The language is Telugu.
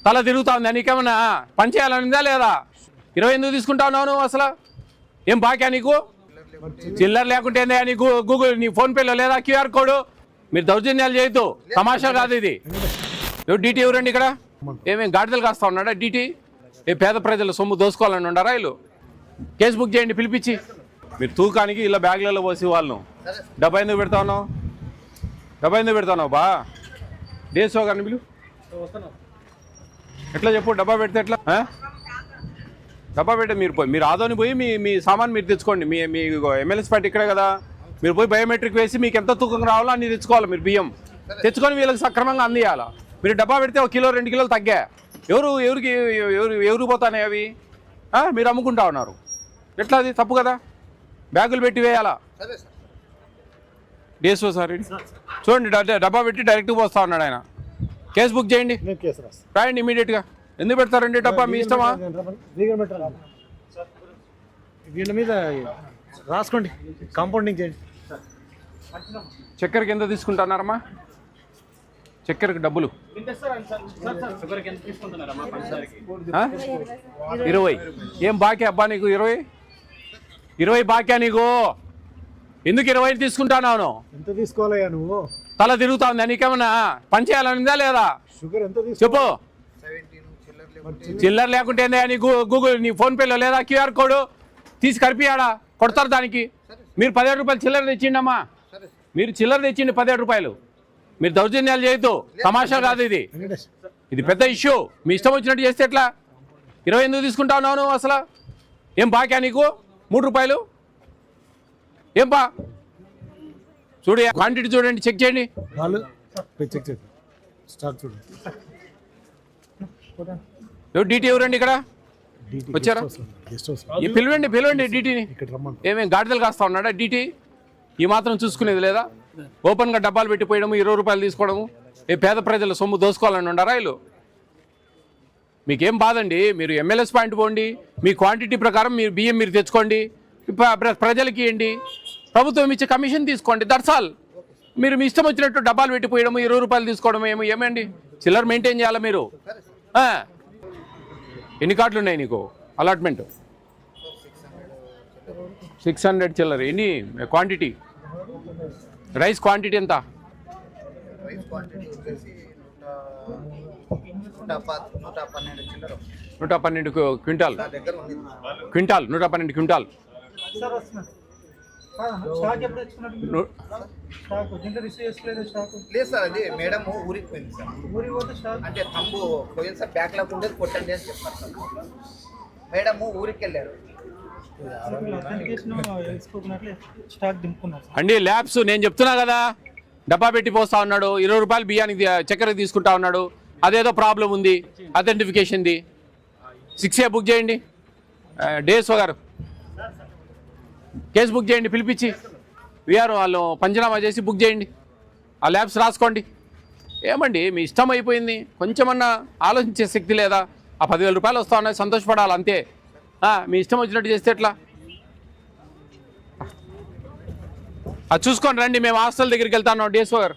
తల తిరుగుతా ఉందా నీకేమన్నా పని చేయాలనిందా లేదా? 20 ఎందుకు తీసుకుంటా ఉన్నావు నువ్వు? అసలు ఏం బాక్యా నీకు? చిల్లర లేకుంటే ఏందా నీకు? గూగుల్ నీ ఫోన్పేలో లేదా క్యూఆర్ కోడ్? మీరు దౌర్జన్యాలు చేయొద్దు, తమాషా కాదు ఇది. డీటీ ఎవరండి ఇక్కడ? ఏమేం గాడిదలు కాస్తా ఉన్నాడా డీటీ? ఏ పేద ప్రజల సొమ్ము దోసుకోవాలని ఉండారా వీళ్ళు? కేసు బుక్ చేయండి పిలిపించి. మీరు తూకానికి ఇలా బ్యాగ్లలో పోసి వాళ్ళను డబ్బా ఎందుకు పెడతా ఉన్నావు? డబ్బా ఎందుకు పెడతా ఉన్నావు బా? డేసో గారిని పిలు. ఎట్లా చెప్పు, డబ్బా పెడితే ఎట్లా? డబ్బా పెట్టే మీరు ఆదోని పోయి మీ సామాన్ మీరు తెచ్చుకోండి. మీ ఎమ్మెల్యే పార్టీ ఇక్కడే కదా, మీరు పోయి బయోమెట్రిక్ వేసి మీకు ఎంత తూకం రావాలో అన్ని తెచ్చుకోవాలి. మీరు బియ్యం తెచ్చుకొని వీళ్ళకి సక్రమంగా అందియాలా. మీరు డబ్బా పెడితే 1 కిలో 2 కిలోలు తగ్గా. ఎవరికి పోతానే అవి? మీరు అమ్ముకుంటా ఉన్నారు. ఎట్లా? అది తప్పు కదా. బ్యాగులు పెట్టి వేయాలా? డేసో సార్ చూడండి, డబ్బా పెట్టి డైరెక్ట్గా పోస్తా ఉన్నాడు ఆయన. కేసు బుక్ చేయండి, రాయండి ఇమీడియట్గా. ఎందుకు పెడతారండి డబ్బా? మీ ఇష్టమా? వీళ్ళ మీద రాసుకోండి, కాంపౌండింగ్ చేయండి. చక్కెరకి ఎంత తీసుకుంటున్నారమ్మా? చక్కెరకి డబ్బులు 20. ఏం బాకీ అబ్బా నీకు? 20 బాక్యా నీకు? ఎందుకు 20 తీసుకుంటాను? ఎంత తీసుకోవాలయ్యా నువ్వు? తల తిరుగుతా ఉందా నీకేమన్నా పని చేయాలనిందా లేదా? షుగర్ ఎంత చెప్పు. చిల్లర లేకుంటే ఏందా నీకు? గూగుల్ నీ ఫోన్పేలో లేదా క్యూఆర్ కోడ్? తీసి కరిపియాడా కొడతారు దానికి. మీరు 17 రూపాయలు చిల్లర తెచ్చిండమ్మా. మీరు చిల్లర తెచ్చిండి 17 రూపాయలు. మీరు దౌర్జన్యాలు చేయొద్దు, తమాషా కాదు ఇది. ఇది పెద్ద ఇష్యూ. మీ ఇష్టం వచ్చినట్టు చేస్తే ఎట్లా? 20 ఎందుకు తీసుకుంటా ఉన్నావు నువ్వు? అసలు ఏం బాక్యా నీకు? 3 రూపాయలు ఏం బా? చూడు, క్వాంటిటీ చూడండి, చెక్ చేయండి. డీటీ ఎవరండి ఇక్కడ? వచ్చారా? పిలవండి డీటీని. ఏమేం గాడిదలు కాస్తా ఉన్నాడా డీటీ? ఈ మాత్రం చూసుకునేది లేదా? ఓపెన్గా డబ్బాలు పెట్టిపోయడము, 20 రూపాయలు తీసుకోవడము. ఏ పేద ప్రజల సొమ్ము దోసుకోవాలని ఉండారా వీళ్ళు? మీకేం బాధండి? మీరు ఎమ్మెల్యేస్ పాయింట్ పోండి, మీ క్వాంటిటీ ప్రకారం మీరు బియ్యం మీరు తెచ్చుకోండి, ప్రజలకి ఇవ్వండి, ప్రభుత్వం ఇచ్చే కమిషన్ తీసుకోండి. That's all. మీరు మీ ఇష్టం వచ్చినట్టు డబ్బాలు పెట్టిపోయడము, 20 రూపాయలు తీసుకోవడం ఏమండి? చిల్లర మెయింటైన్ చేయాలా మీరు? ఎన్ని కార్డులు ఉన్నాయి నీకు అలాట్మెంట్? 600 చిల్లర. ఎన్ని క్వాంటిటీ? రైస్ క్వాంటిటీ ఎంత? 112 క్వింటాల్. 112 క్వింటాల్. లేదు సార్, అది మేడం ఊరికి పోయింది సార్. అంటే తమ్ము పోయింది సార్, బ్యాక్ లాక్ ఉండేది కొట్టండి అని చెప్పారు సార్. మేడం ఊరికి వెళ్ళారు అండి. ల్యాబ్స్ నేను చెప్తున్నా కదా, డబ్బా పెట్టి పోస్తా ఉన్నాడు, 20 రూపాయలు బియ్యానికి చక్కెర తీసుకుంటా ఉన్నాడు. అదేదో ప్రాబ్లం ఉంది అథెంటిఫికేషన్ది. 6A బుక్ చేయండి. డేసో గారు కేసు బుక్ చేయండి పిలిపించి. వీఆర్ వాళ్ళు పంచనామా చేసి బుక్ చేయండి. ఆ ల్యాబ్స్ రాసుకోండి. ఏమండి మీ ఇష్టం అయిపోయింది, కొంచెమన్నా ఆలోచించే శక్తి లేదా? ఆ 10,000 రూపాయలు వస్తా ఉన్నాయి, సంతోషపడాలి అంతే. మీ ఇష్టం వచ్చినట్టు చేస్తే ఎట్లా? అది చూసుకొని రండి, మేము హాస్టల్ దగ్గరికి వెళ్తాను. డేసో గారు